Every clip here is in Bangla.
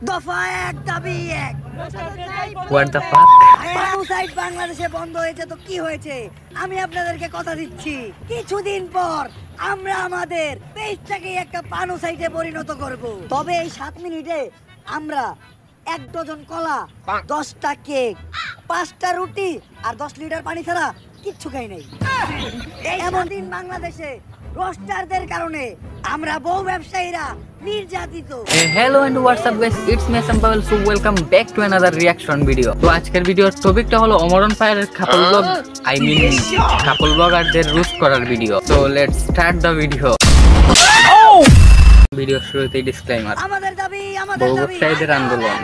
দফা এক দাবি এক। What the fuck? পানুসাইড বাংলাদেশে বন্ধ হয়েছে তো কি হয়েছে, আমি আপনাদেরকে কথা দিচ্ছি কিছুদিন পর আমরা আমাদের পেজটাকে একটা পানুসাইডে পরিণত করব। তবে এই 7 মিনিটে আমরা 1 ডজন কলা, 10টা কেক, 5টা রুটি আর 10 লিটার পানি ছাড়া কিচ্ছু খাই নাই। এমন দিন বাংলাদেশে রোস্টারদের কারণে আমরা বউ ব্যবসায়ীরা নির্যাতিত। Hello and what's up guys, it's me সাম্পাওয়েল। So welcome back to another reaction video. তো আজকের ভিডিওর টপিকটা হলো অমরন ফায়ারের couple vlog, I mean couple ব্লগারদের রোস্ট করার ভিডিও। So let's start the video. Video শুরুতেই ডিসক্লেইমার, আমাদের দাবি, বউ ব্যবসায়ীদের আন্দোলন।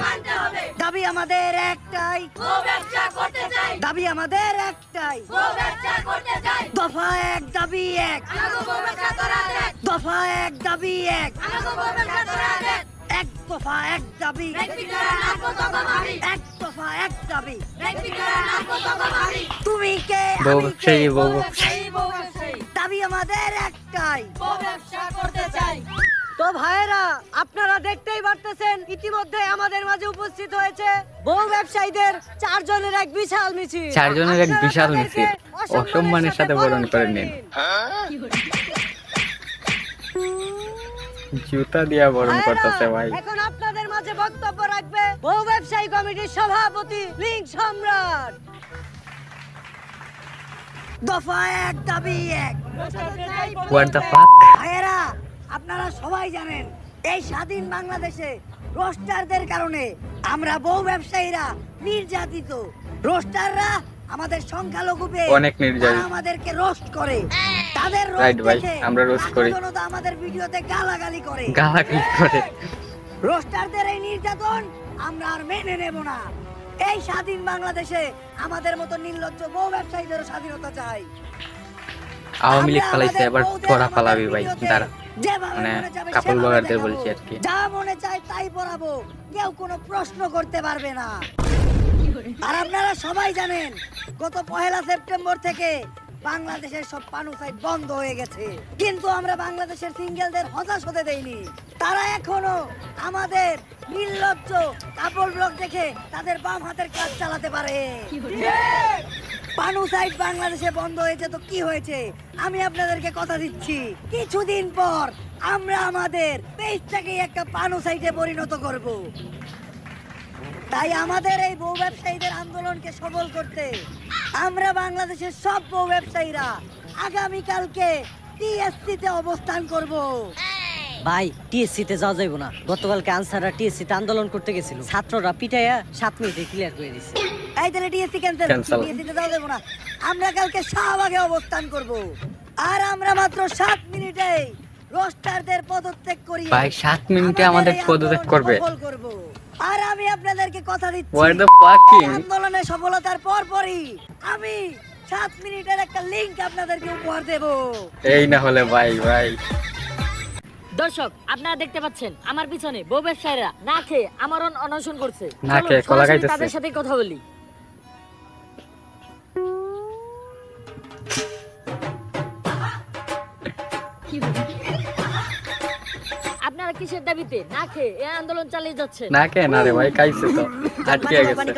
দাবি আমাদের একটাই, বউ ব্যবসা করতে চাই। দাবি আমাদের একটাই, বউ ব্যবসা করতে চাই। দফা এক দাবি এক, আমাগো বউ ব্যবসা করা দেখ। দফা এক দাবি এক, আমাগো বউ ব্যবসা করা দেখ। এক দফা এক দাবি, এক দফা এক দাবি। তুমি কে, বউ আমি কে, ব্যবসায়ী, বউ ব্যবসায়ী। দাবি আমাদের একটাই, বউ ব্যবসা করতে চাই। তো ভাইরা, আপনারা দেখতেই পারতেছেন ইতিমধ্যে আমাদের মাঝে উপস্থিত হয়েছে বউ ব্যবসায়ীদের 4 জনের এক বিশাল মিছিল। 4 জনের এক বিশাল মিছিল অসম্মানের সাথে বরণ করে নিন। জুতা দিয়া বরণ করতেছে ভাই। এখন আপনাদের মাঝে বক্তব্য রাখবে বউ ব্যবসায়ী কমিটির সভাপতি লিঙ্ক সম্রাট। দফা এক দাবি এক। What the fuck? ভাইয়েরা, আপনারা সবাই জানেন এই স্বাধীন বাংলাদেশে রোস্টারদের কারণে আমরা বউ ব্যবসায়ীরা নির্যাতিত। রোস্টাররা আমাদের সংখ্যালঘু পেয়ে অনেক নির্যাতিত, আমাদেরকে রোস্ট করে। তাদের রাইট ভাই, আমরা রোস্ট করি, আমাদের ভিডিওতে গালাগালি করে। রোস্টারদের এই নির্যাতন আমরা আর মেনে নেব না। এই স্বাধীন বাংলাদেশে আমাদের মতো নির্লজ্জ বউ ব্যবসায়ীদের স্বাধীনতা চাই। আওয়ামী লীগ পালাইছে, এবার তোরা পালাবি ভাই। দাঁড়া, মানে কাপল ব্লগারদের বলছি আর কি। যা মনে চায় তাই পড়াবো, কেউ কোনো প্রশ্ন করতে পারবে না। আর আপনারা সবাই জানেন গত 1 সেপ্টেম্বর থেকে বাংলাদেশের সব পানুসাইড বন্ধ হয়ে গেছে, কিন্তু আমরা বাংলাদেশের সিঙ্গেলদের হতাশ হতে দেইনি। তারা এখনো আমাদের নির্লজ্জ কাপল ব্লগ দেখে তাদের বাম হাতের কাজ চালাতে পারে। পানুসাইড বাংলাদেশে বন্ধ হয়েছে তো কি হয়েছে, আমি আপনাদেরকে কথা দিচ্ছি কিছুদিন পর আমরা আমাদের পেজটাকে একটা পানুসাইডে পরিণত করব। তাই আমাদের এই বউ ব্যবসায়ীদের আন্দোলনকে সফল করতে আমরা বাংলাদেশের সব বউ ব্যবসায়ীরা আগামীকালকে টিএসসি তে অবস্থান করব। ভাই, টিএসসি তে যাওয়া যাইব না। গতকালকে আনসাররা টিএসসি তে আন্দোলন করতে গেছিল, ছাত্ররা পিটাইয়া 7 মিনিটে ক্লিয়ার করে দিয়েছে। এই তাহলে টিএসসি ক্যান্সেল, টিএসসি তে যাওয়া যাইব না। আমরা কালকে শাহবাগে অবস্থান করব। আর আমরা মাত্র 7 মিনিটে রোস্টারদের পদত্যাগ করি। ভাই 7 মিনিটে আমাদের পদত্যাগ করবে। আর আমি আপনাদেরকে কথা দিচ্ছি, হোয়াট দ্য ফাকিং? আন্দোলনের সফলতার পরপরই আমি 7 মিনিটের একটা লিংক আপনাদেরকে উপহার দেব। এই না হলে ভাই ভাই। দর্শক, আপনারা দেখতে পাচ্ছেন আমার পিছনে বউ ব্যবসায়ীরা না খেয়ে আমরণ অনশন করছে। না খেয়ে কলা খাইতেছে। তাদের সাথে কথা বলি। আপনারা কিসের দাবিতে না খেয়ে এই আন্দোলন চালিয়ে যাচ্ছেন? না খেয়ে না রে ভাই, খাইছে তো, আটকে গেছে।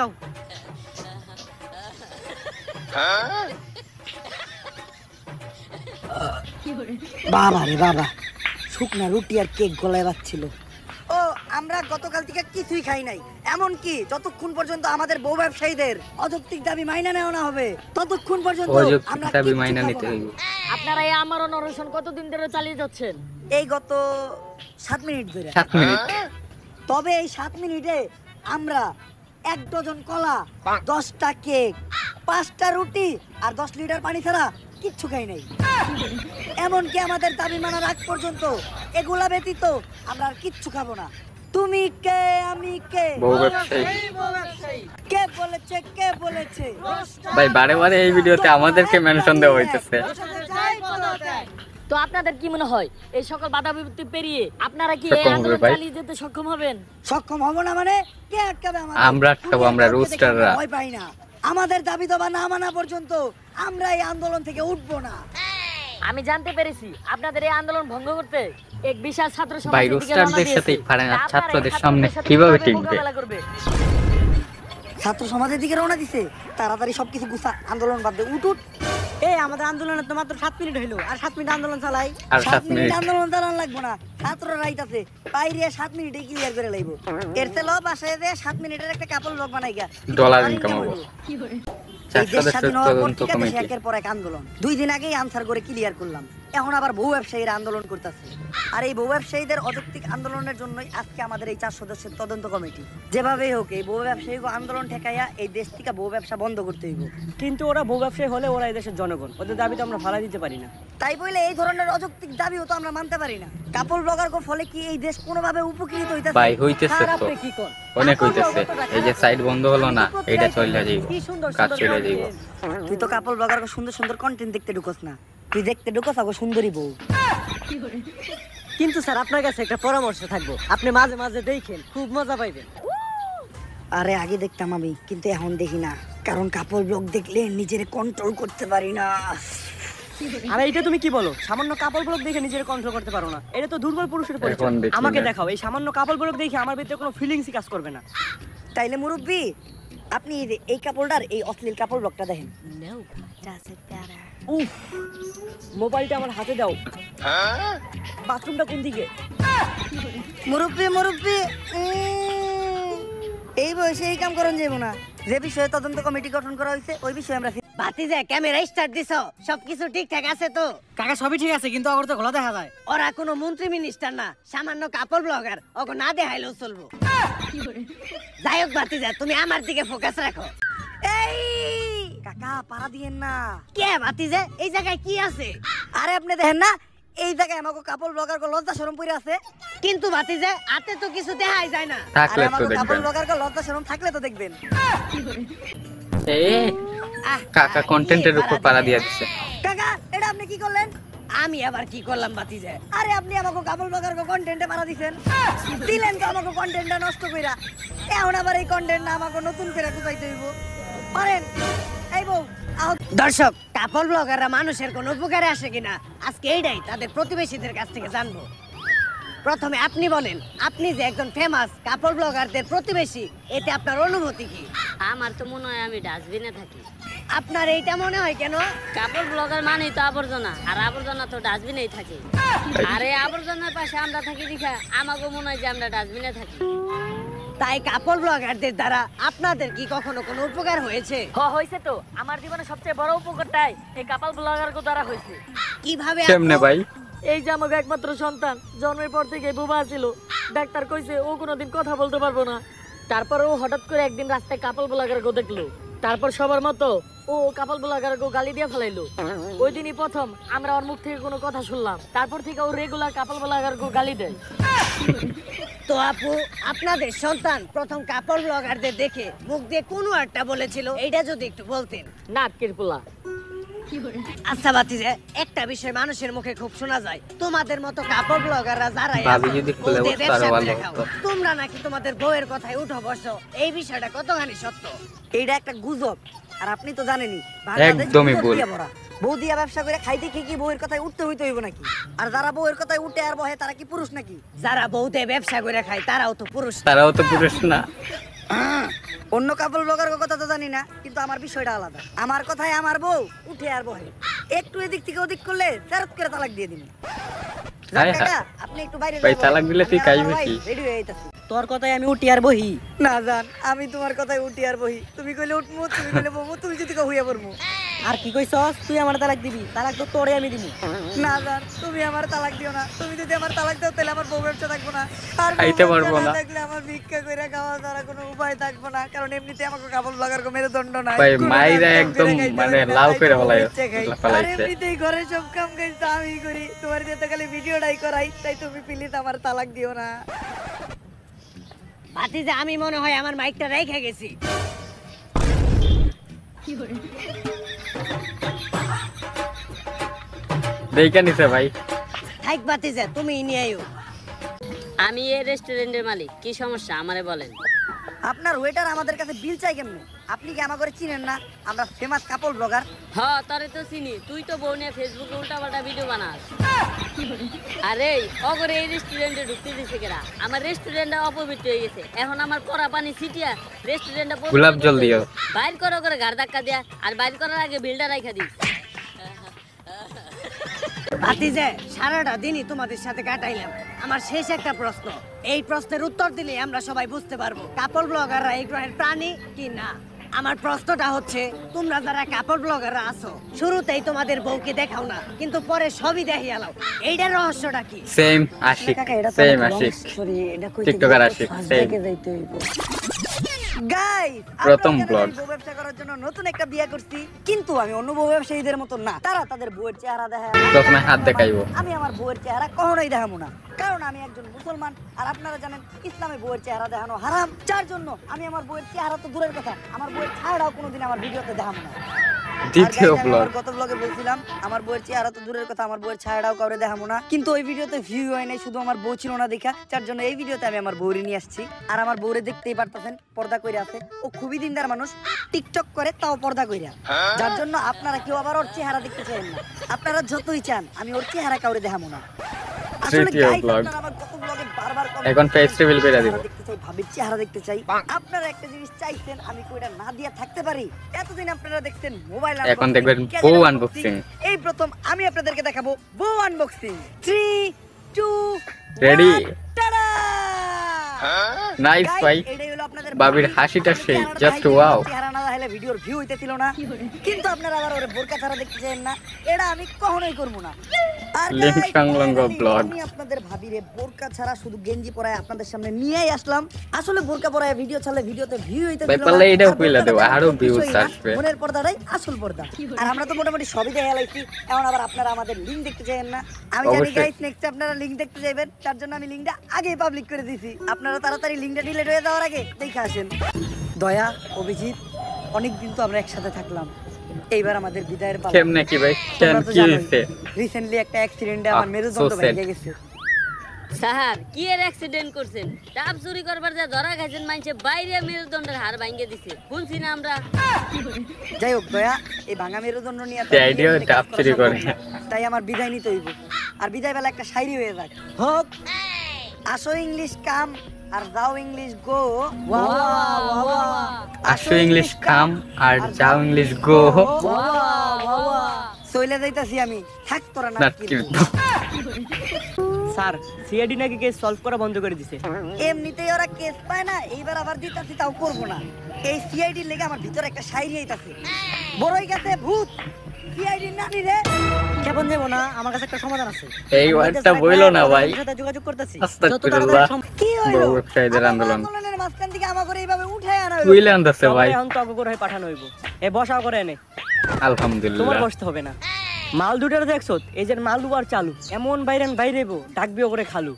বাবা রে বাবা, শুকনা রুটি আর কেক গলায় বাজছিল। ও, আমরা গতকাল থেকে কিছুই খাই নাই, এমনকি যতক্ষণ পর্যন্ত আমাদের বউ ব্যবসায়ীদের অযৌক্তিক দাবি মাইনা নেওয়া না হবে ততক্ষণ পর্যন্ত আমরা দাবি মাইনা নিতে হইবে। আপনারা এই আমরণ অনশন কতদিন ধরে চালিয়ে যাচ্ছেন? এই গত 7 মিনিট ধরে। 7 মিনিট। তবে এই 7 মিনিটে আমরা 1 ডজন কলা, 10টা কেক, 5টা রুটি আর 10 লিটার পানি ছাড়া কিচ্ছু খাই নাই। এমনকি আমাদের দাবি মানার আগ পর্যন্ত এগুলা ব্যতীত আমরা আর কিচ্ছু খাবো না। তুমি কে, আমি কে, বউ ব্যবসায়ী। কে বলেছে, কে বলেছে? ভাই বারে বারে এই ভিডিওতে আমাদেরকে মেনশন দেওয়া হইতেছে। তো আপনাদের কি মনে হয় এই সকল বাধা বিপত্তি পেরিয়ে আপনারা কি এই সক্ষম হবে আন্দোলন ভাই? চালিয়ে যেতে সক্ষম হবেন? সক্ষম হব না মানে কে আটকাবে আমাদের? আমরা আটকাবো, আমরা রোস্টাররা। ভয় পাই না। আমাদের দাবি দাবা না মানা পর্যন্ত আমরা এই আন্দোলন থেকে উঠবো না। আমি জানতে পেরেছি আপনাদের এই আন্দোলন ভঙ্গ করতে এক বিশাল ছাত্র সমাজ ভাই রোস্টারদের সাথে পারে না, ছাত্রদের সামনে কিভাবে টিকবে? ছাত্র সমাজের দিকে রওনা দিছে, তাড়াতাড়ি সবকিছু গুছা, আন্দোলন বাদ দে, উঠ। এই আমাদের আন্দোলনে তো মাত্র 7 মিনিট হইলো, আর 7 মিনিট আন্দোলন চালাই। আর 7 7 মিনিট মিনিট আন্দোলন চালান লাগবো না, ছাত্র রাইট আছে, বাইরে 7 মিনিটে ক্লিয়ার করে লাইবো। এর তেল বাসায় যে 7 মিনিটের একটা কাপল ব্লগ বানাই গা, ডলার ইনকাম হবে। এই দেশ স্বাধীন হওয়ার পর তদন্ত ঠিক আছে, কমিটি একের পর এক আন্দোলন। 2 দিন আগেই আনসার করে ক্লিয়ার করলাম, এখন আবার বহু ব্যবসায়ীরা আন্দোলন করতেছে। আর এই বহু ব্যবসায়ীদের অযৌক্তিক আন্দোলনের জন্যই আজকে আমাদের এই 4 সদস্যের তদন্ত কমিটি। যেভাবেই হোক এই বহু ব্যবসায়ী আন্দোলন ঠেকাইয়া এই দেশ থেকে বহু ব্যবসা বন্ধ করতে হইব। কিন্তু ওরা বউ ব্যবসায়ী হলে ওরা এই দেশের জনগণ, ওদের দাবি তো আমরা ফালা দিতে পারি না। তাই বলে এই ধরনের অযৌক্তিক দাবিও তো আমরা মানতে পারি না। কাপল ব্লগার ফলে কি এই দেশ কোনোভাবে উপকৃত হইতাছে? ভাই হইতেছে স্যার, তো, আপনি কি কোন? অনেক হইতেছে। এই যে সাইড বন্ধ হলো না, এটা চলে যাইব, কি সুন্দর কাজ সুন্দর চলে যাইব। content। তুই তো কাপল ব্লগার সুন্দর সুন্দর কন্টেন্ট দেখতে ঢুকস না, তুই দেখতে ঢুকস আগো সুন্দরী বউ। কিন্তু স্যার আপনার কাছে একটা পরামর্শ থাকবো, আপনি মাঝে মাঝে দেখেন, খুব মজা পাইবেন। আরে আগে দেখতাম আমি, কিন্তু এখন দেখি না, কারণ কাপল ব্লগ দেখলে নিজের কন্ট্রোল করতে পারি না। আরে এটা তুমি কি বলো? সামান্য কাপল ব্লগ দেখে নিজের কন্ট্রোল করতে পারো না, এটা তো দুর্বল পুরুষের পরিচয়। এখন দেখি আমাকে না। দেখাও এই সামান্য কাপল ব্লগ দেখে আমার ভিতরে কোনো ফিলিংসই কাজ করবে না। তাইলে মুরব্বি, আপনি এই কাপলটার এই অশ্লীল কাপল ব্লগটা দেখেন। উফ, মোবাইলটা আমার হাতে দাও। বাথরুমটা কোন দিকে? মুরব্বি মুরব্বি, এই বয়সে এই কাম করেন যাবো না। যে বিষয়ে তদন্ত কমিটি গঠন করা হয়েছে ওই বিষয়ে আমরা ভাতিজা ক্যামেরা স্টার্ট দিছো, সবকিছু ঠিকঠাক আছে তো? কাকা সবই ঠিক আছে, কিন্তু ওর তো ঘোলা দেখা যায়। ওরা কোনো মন্ত্রী মিনিস্টার না, সামান্য কাপড় ব্লগার, ওকে না দেখাইলেও চলবো। যাই হোক ভাতিজা, তুমি আমার দিকে ফোকাস রাখো। এই কাকা পাড়া দিয়েন না। কে ভাতিজা, এই জায়গায় কি আছে? আরে আপনি দেখেন না এই জায়গায় আমাকে কাপল ব্লগার লজ্জা শরম পড়ে আছে। কিন্তু ভাতিজা হাতে তো কিছু দেখাই যায় না। আরে থাকলে তো আমাকে কাপল দেখবেন। ব্লগার লজ্জা শরম থাকলে তো দেখবেন। এ কাকা কন্টেন্টের উপর পাড়া দিয়া দিছে। কাকা এটা আপনি কি করলেন? আমি আবার কি করলাম ভাতিজা? আরে আপনি আমাকে কাপল ব্লগার কন্টেন্টে মারা দিছেন, দিলেন তো আমাকে কন্টেন্টটা নষ্ট কইরা। এখন আবার এই কন্টেন্ট না আমাকে নতুন করে কুচাইতে হইব। পারেন এই বউ দর্শক, কাপল ব্লগাররা মানুষের কোন উপকারে আসে কিনা আজকে এইটাই তাদের প্রতিবেশীদের কাছ থেকে জানবো। প্রথমে আপনি বলেন, আপনি যে একজন ফেমাস কাপল ব্লগারদের প্রতিবেশী, এতে আপনার অনুভূতি কি? আমার তো মনে হয় আমি ডাস্টবিনে থাকি। আপনার এইটা মনে হয় কেন? কাপড় ব্লগার মানেই তো আবর্জনা, আর আবর্জনা তো ডাস্টবিনেই থাকে। আর এই আবর্জনার পাশে আমরা থাকি দেখা আমাকেও মনে হয় যে আমরা ডাস্টবিনে থাকি। তাই কাপল ব্লগারদের দ্বারা আপনাদের কি কখনো কোনো উপকার হয়েছে? হয়েছে তো, আমার জীবনে সবচেয়ে বড় উপকারটাই এই কাপল ব্লগার দ্বারা হয়েছে। কিভাবে? কেমনে আপু? ভাই? এই যে আমাকে একমাত্র সন্তান, জন্মের পর থেকে বোবা ছিল, ডাক্তার কইছে ও কোনোদিন কথা বলতে পারবো না। তারপর ও হঠাৎ করে একদিন রাস্তায় কাপল ব্লগার দেখলো, তারপর সবার মতো ও কাপল ব্লগার গালি দিয়ে ফেলাইলো। ওই দিনই প্রথম আমরা ওর মুখ থেকে কোনো কথা শুনলাম, তারপর থেকে ও রেগুলার কাপল ব্লগার গালি দেয়। তো আপু, আপনাদের সন্তান প্রথম কাপল ব্লগারদের দেখে মুখ দিয়ে কোনো একটা বলেছিল, এইটা যদি একটু বলতেন। নাটকের পোলা। আচ্ছা ভাতিজা, একটা বিষয় মানুষের মুখে খুব শোনা যায়, তোমাদের মতো কাপড় ব্লগাররা যারা ভাবি যদি খুলে বউদের বলতো আরো ব্যবসা ভালো করে খাও, হতো। তোমরা নাকি তোমাদের বউয়ের কথায় উঠো বসো, এই বিষয়টা কতখানি সত্য? এইটা একটা গুজব, আর আপনি তো জানেনই একদমই ভুল। বউ দিয়া ব্যবসা করে খাইতে খেয়ে কি বউয়ের কথায় উঠতে হইতে হইব নাকি? আর যারা বউয়ের কথায় উঠে আর বহে তারা কি পুরুষ নাকি? যারা বউতে ব্যবসা করে খায় তারাও তো পুরুষ। তারাও তো পুরুষ না। অন্য কাপল ব্লগার কথা তো জানি না, কিন্তু আমার বিষয়টা আলাদা। আমার কথায় আমার বউ উঠে আর বহে, একটু এদিক থেকে ওদিক করলে ফেরত করে তালাক দিয়ে দিন। হায় হায়। আপনি একটু বাইরে ভাই, যাবেন। তালাক দিলে তুই আমি আর খাইবি আমার কি? ভাই রেডি হয়ে যাইতাছি। তোর কথায় আমি উঠি আর বহি? না জান, আমি তোমার কথায় উঠি আর বহি। তুমি কইলে উঠমু, তুমি কইলে বমু, তুমি যদি কও হইয়া পড়মু। আর কি কইছস? তুই আমার তালাক দিবি? তালাক তো তোরে আমি দিবি। না জান, তুমি আমার তালাক দিও না। তুমি যদি আমার তালাক দাও তাহলে আমার বউ ব্যবসা থাকবো না, আর বউ খাইতে ব্যবসা পারবো না। থাকলে আমার ভিক্ষা কইরা খাওয়া ছাড়া কোনো উপায় থাকবো না, কারণ এমনিতে আমাকে কাপড় ব্লগার কো মেরুদণ্ড নাই। ভাই, কোনো মাইরা কাজ কাম একদম করে খাইতে মানে পারি না, লাউ তাই করে তো ফেলাই- ইচ্ছে খাই। আর ফেলাইছে। এমনিতেই ঘরে সব কাম কাজ তো আমি করি, তোমার দিয়ে তো খালি ভিডিওটাই করাই, তাই তুমি প্লিজ আমার তালাক দিও না। ভাতিজা, আমি মনে হয় আমার মাইকটা রেখে গেছি। দেখে নিছে ভাই। থাক ভাতিজা, তুমি নিয়ে আইও। আমি এই রেস্টুরেন্টের মালিক, কি সমস্যা আমারে বলেন। আপনার ওয়েটার আমাদের কাছে বিল চাই কেমনে? আপনি কি আমাকে চিনেন না? আমরা ফেমাস কাপল ব্লগার। হ্যাঁ তোরে তো চিনি, তুই তো বউ নিয়ে ফেসবুকে উল্টাপাল্টা ভিডিও বানাস। আরে অগরে এই রেস্টুরেন্টে ঢুকতে দিছে কেরা? আমার রেস্টুরেন্টটা অপবিত্র হয়ে গেছে, এখন আমার কড়া পানি ছিটিয়া রেস্টুরেন্টটা গোলাপ জল দিও। বাইর করো করে ঘাড় ধাক্কা দিয়া, আর বাইর করার আগে বিলটা রাইখা দিস। ভাতিজে, সারাটা দিনই তোমাদের সাথে কাটাইলাম। আমার শেষ একটা প্রশ্ন, এই প্রশ্নের উত্তর দিলে আমরা সবাই বুঝতে পারবো কাপল ব্লগাররা এই গ্রহের প্রাণী কি না। আমার প্রশ্নটা হচ্ছে, তোমরা যারা কাপল ব্লগাররা আছো, শুরুতেই তোমাদের বউকে দেখাও না, কিন্তু পরে সবই দেখিয়ে আলাও। এইটার রহস্যটা কি? Same Ashik, same Ashik, tiktoker Ashik, same. Guys, প্রথম ব্লগ। বউ ব্যবসা করার জন্য নতুন একটা বিয়ে করছি, কিন্তু আমি অন্য বউ ব্যবসায়ীদের মতো না। তারা তাদের বউয়ের চেহারা দেখায়, প্রথমে হাত দেখাইবো। আমি আমার বউয়ের চেহারা কখনোই দেখাবো না, কারণ আমি একজন মুসলমান। আর আপনারা জানেন ইসলামে বউয়ের চেহারা দেখানো হারাম। যার জন্য আমি আমার বউয়ের চেহারা তো দূরের কথা, আমার বউয়ের চেহারাও কোনোদিন আমার ভিডিওতে দেখাবো না। দ্বিতীয় ব্লগ। গত ব্লগে বলছিলাম আমার বউয়ের চেহারা তো দূরের কথা, আমার বউয়ের ছায়াটাও কাউরে দেখাবো না, কিন্তু ওই ভিডিওতে ভিউ হয় নাই, শুধু আমার বউ ছিল না দেখা। যার জন্য এই ভিডিওতে আমি আমার বউরে নিয়ে আসছি। আর আমার বউরে দেখতেই পারতেছেন, পর্দা কইরা আছে। ও খুবই দিনদার মানুষ, টিকটক করে, তাও পর্দা কইরা। যার জন্য আপনারা কেউ আবার ওর চেহারা দেখতে চান না। আপনারা যতই চান আমি ওর চেহারা কাউরে দেখাবো না। তৃতীয় ব্লগ। এখন ফেস রিভিল করে দিব। দেখতে চাই, ভাবির চেহারা দেখতে চাই। আপনারা একটা জিনিস চাইছেন, আমি কইটা না দিয়া থাকতে পারি? এতদিন আপনারা দেখছেন মোবাইল, এখন দেখবেন বউ আনবক্সিং। এই প্রথম আমি আপনাদেরকে দেখাবো বউ আনবক্সিং। 3 2 ready, ta-da! নাইস ভাই। এটাই হলো আপনাদের বাবির হাসিটা সেই, জাস্ট ওয়াও। চেহারা না দেখাইলে ভিডিওর ভিউ হইতেছিল না, কিন্তু আপনারা আবার ওরে বোরকা ছাড়া দেখতে চান না। এটা আমি কখনোই করব না। আর লিঙ্ক সংলগ্ন ব্লগ। আমি আপনাদের ভাবিরে বোরকা ছাড়া শুধু গেঞ্জি পরায় আপনাদের সামনে নিয়েই আসলাম। আসলে বোরকা পরায় ভিডিও ছাড়লে ভিডিওতে ভিউ হইতেছিল ভাই না। পারলে এটাও আর কইলা দেব, বোরকাটা আরো কোনো ভিউজ কিছুই না, আসবে। মনের পর্দাটাই আসল পর্দা। আর আমরা তো মোটামুটি সবই দেখে লাইছি। এখন আবার আপনারা আমাদের লিংক দেখতে চাইেন না। আমি জানি অবশ্যই। গাইস নেক্সট আপনারা লিংক দেখতে যাবেন, তার জন্য আমি লিংকটা আগেই পাবলিক করে দিয়েছি। আপনারা তাড়াতাড়ি লিংকটা ডিলিট হয়ে যাওয়ার আগে দেখে আসেন। দয়া, অভিজিৎ, অনেকদিন তো আমরা একসাথে থাকলাম, এইবার আমাদের বিদায়ের পালা। কেমনে কি ভাই, কেন কি হইছে? রিসেন্টলি একটা অ্যাক্সিডেন্টে আমার মেরুদণ্ড so sad. ভেঙে গেছে। স্যার কি এর অ্যাক্সিডেন্ট করছেন? ডাব চুরি করবার যা ধরা খাইছেন, মাইনছে বাইরে মেরুদণ্ডের হাড় ভাঙিয়ে দিছে, শুনছি না আমরা। যাই হোক দয়া, এই ভাঙা মেরুদণ্ড নিয়ে The idea of ডাব চুরি করে। তাই আমার বিদায় নিতে হইব। আর বিদায় বেলা একটা শায়রি হয়ে যাক, হোক আসো ইংলিশ কাম আর যাও ইংলিশ গো। আসো ইংলিশ কাম আর যাও ইংলিশ গো। চলে যাইতাছি আমি, থাক তোরা না না কি স্যার, সিআইডি নাকি কেস সলভ করা বন্ধ করে দিছে। এমনিতেই ওরা কেস পায় না, এইবার আবার দিতাছি, তাও করবো না। এই সিআইডি লেগে আমার ভিতরে একটা শায়রি আইতাছে, বড়ই গেছে ভূত সিআইডি নানি রে। কেমন যাবো না, আমার কাছে একটা সমাধান আছে। এই ওয়ার্ডটা বইলো না ভাই। সাথে যোগাযোগ করতেছি। আস্তাগফিরুল্লাহ। কি হইলো? বউ ব্যবসায়ীদের আমার আন্দোলন। আন্দোলনের মাঝখান থেকে আমাকে এইভাবে উঠায় আনা হইলো। তুইলে আনতেছে ভাই। এখন তো অগগর হয়ে পাঠানো হইব। এ বসাও করে এনে, তোমার আলহামদুলিল্লাহ। বসতে হবে না। মাল দুটার দেখছো, এই যে মাল দুবার চালু, এমন বাইরেন বাইরেবো, ডাকবিও করে খালু।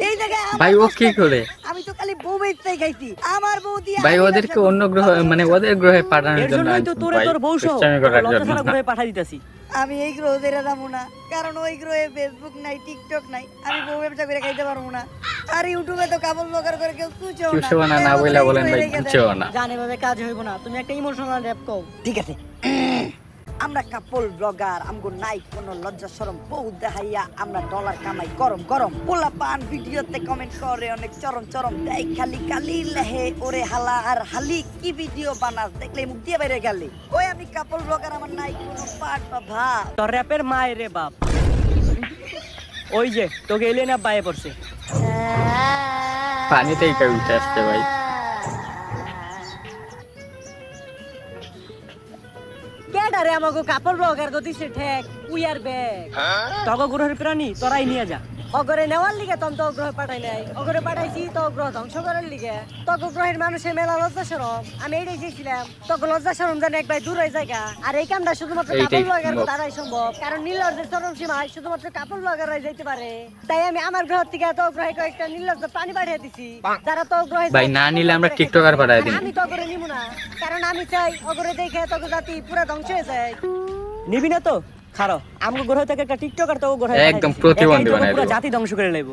এই জায়গায় আমার ভাই ও কষ্ট কি আছে। করে? আমি তো খালি বউ বেচতেই খাইছি, আমার বউ দিয়ে ভাই আমি ওদেরকে ব্যবসা অন্য করবো। গ্রহ মানে ওদের গ্রহে পাঠানোর এর জন্য জন্যই তো তোরে ভাই, তোর বউ সহ দুষ্টামি করার লজ্জা জন্য ছাড়া না। ঘুরে পাঠাই দিতাছি। আমি এই গ্রহ ছেড়ে যাবো না, কারণ ওই গ্রহে ফেসবুক নাই, টিকটক নাই, আমি বউ ব্যবসা করে খাইতে পারবো না। আর ইউটিউবে তো কাপড় ব্লগার করে কেউ চুচেও না। চুষো না, না তাই বইলা আমাকে বলেন এই ভাই, গ্রহে রেখে দেন। বুঝছেও না। জানে ভাবে কাজ হইব না, তুমি একটা ইমোশনাল র‍্যাপ কও। ঠিক আছে, আমরা কাপল ব্লগার, আমগো নাই কোনো লজ্জা শরম, বউ দেখাইয়া আমরা ডলার কামাই গরম গরম। পোলা পান ভিডিওতে কমেন্ট করে অনেক চরম চরম, দেয় খালি কালি লেহে ওরে হালা আর হালি, কি ভিডিও বানাস দেখলে মুখ দিয়ে বাইরে গেলে। ওই আমি কাপল ব্লগার, আমার নাই কোনো পাট বা ভাব। তোর র‍্যাপের মায়ের রে বাপ। ওই যে তোকে এলিয়েন আপ বাইরে পড়ছে। পানিতেই কেউ উঠে আসছে ভাই। কেডারে আমাগো কাপড় ব্লগার গো দিছে ঠেক, উই আর ব্যাক। তগো গ্রহের প্রাণী তোরাই নিয়ে যা। অগরে নেওয়ার লিগে তখন তো গ্রহ পাঠাই নাই, অগরে পাঠাইছি তো গ্রহ ধ্বংস করার লিগে। তগো গ্রহের মানুষের মেলা লজ্জা শরম, আমি এইটাই চেয়েছিলাম তগো লজ্জা শরম যেন একবার দূর হয়ে জায়গা। আর এই কামটা শুধুমাত্র এইটাই কাপড় ব্লগার সম্ভব। দ্বারাই সম্ভব, কারণ নীলজ্জের চরম সীমায় শুধুমাত্র কাপড় ব্লগাররাই যাইতে পারে। তাই আমি আমার গ্রহ থেকে তো গ্রহে কয়েকটা নীলজ্জ প্রাণী পাঠিয়ে দিছি, যারা তো গ্রহে ভাই না নিলে আমরা টিকটকার পাঠাই দিই। আমি তো অগরে নিব না, কারণ আমি চাই অগরে দেখে তগো জাতি পুরো ধ্বংস হয়ে যায়। নিবি না তো খারো, আমগো গ্রহ থেকে একটা টিকটকার তো গ্রহে একদম প্রতিবন্ধী বানাই পুরো দেব। জাতি ধ্বংস করে লইব।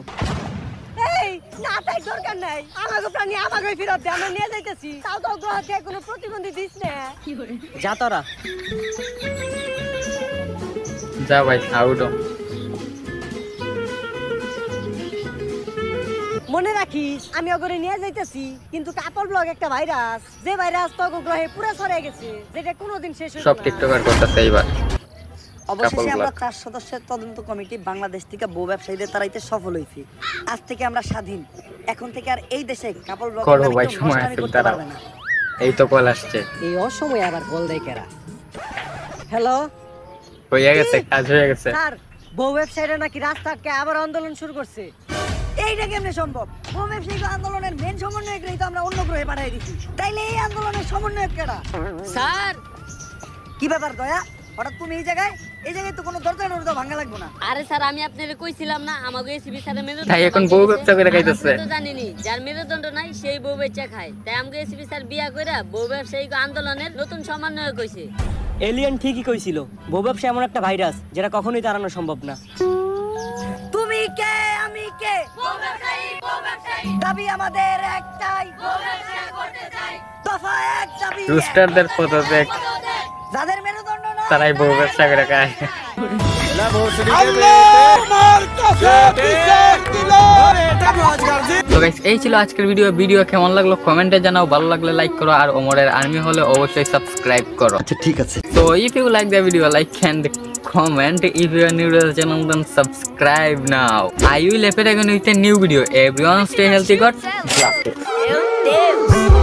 এই না তাই দরকার নাই আমাকে প্রাণী আমাকে ফেরত দে আমরা নিয়ে যাইতেছি তাও তো গ্রহকে কোনো প্রতিবন্ধী দিস না যা তোরা যা ভাই আউটো। মনে রাখিস আমি ওগরে নিয়ে যাইতেছি কিন্তু কাপল ব্লগ একটা ভাইরাস যে ভাইরাস তো গ্রহে পুরো ছড়িয়ে গেছে যেটা কোনোদিন শেষ হবে সব না। টিকটকার করতেছে এইবার। অবশেষে আমরা ব্লগ। 4 সদস্যের তদন্ত কমিটি বাংলাদেশ থেকে বউ ব্যবসায়ীদের তাড়াইতে সফল হয়েছি। আজ থেকে আমরা স্বাধীন। এখন থেকে আর এই দেশে কাপল ব্লগ করো ভাই, সময় আছে, দাঁড়াও। এই তো কল আসছে। এই অসময়ে আবার কল দেয় কেরা হ্যালো হয়ে গেছে, কাজ হয়ে গেছে। স্যার বউ ব্যবসায়ীরা নাকি রাস্তা আটকে আবার আন্দোলন শুরু করছে এইটা কেমনে সম্ভব? বউ ব্যবসায়ী আন্দোলনের মেন সমন্বয়করাই তো আমরা অন্য গ্রহে পাঠিয়ে দিছি, তাইলে এই আন্দোলনের সমন্বয়ক কেডা? স্যার কি ব্যাপার দয়া, হঠাৎ তুমি এই জায়গায় তো কোনো দরজা নড়দা ভাঙা লাগবে না। আরে স্যার আমি আপনারে কইছিলাম না আমাকে এসিবি স্যারের মেরুদণ্ড তাই এখন বউ ব্যবসা করে খাইতেছে। তো জানিনি যার মেরুদণ্ড নাই সেই বউ বেচা খায়, তাই আমাকে এসিবি স্যার বিয়া কইরা বউ ব্যবসায়ী আন্দোলনের নতুন সমন্বয় কইছে। এলিয়েন ঠিকই কইছিল বউ ব্যবসা এমন একটা ভাইরাস যেটা কখনোই তাড়ানো সম্ভব না। তুমি কে আমি কে, দাবি আমাদের একটাই, দফা এক দাবি এক। রুস্টারদের পদত্যাগ, যাদের মেরুদণ্ড না তারাই বউ ব্যবসা করে খায়। তো গাইস এই ছিল আজকের ভিডিও কেমন লাগলো কমেন্টে জানাও, ভালো লাগলে লাইক করো আর ওমরের আর্মি হলে অবশ্যই সাবস্ক্রাইব করো। আচ্ছা ঠিক আছে। So if you like the video, like and comment. If you are new to the channel, then subscribe now. I will appear again with a new video. Everyone stay healthy, God bless you.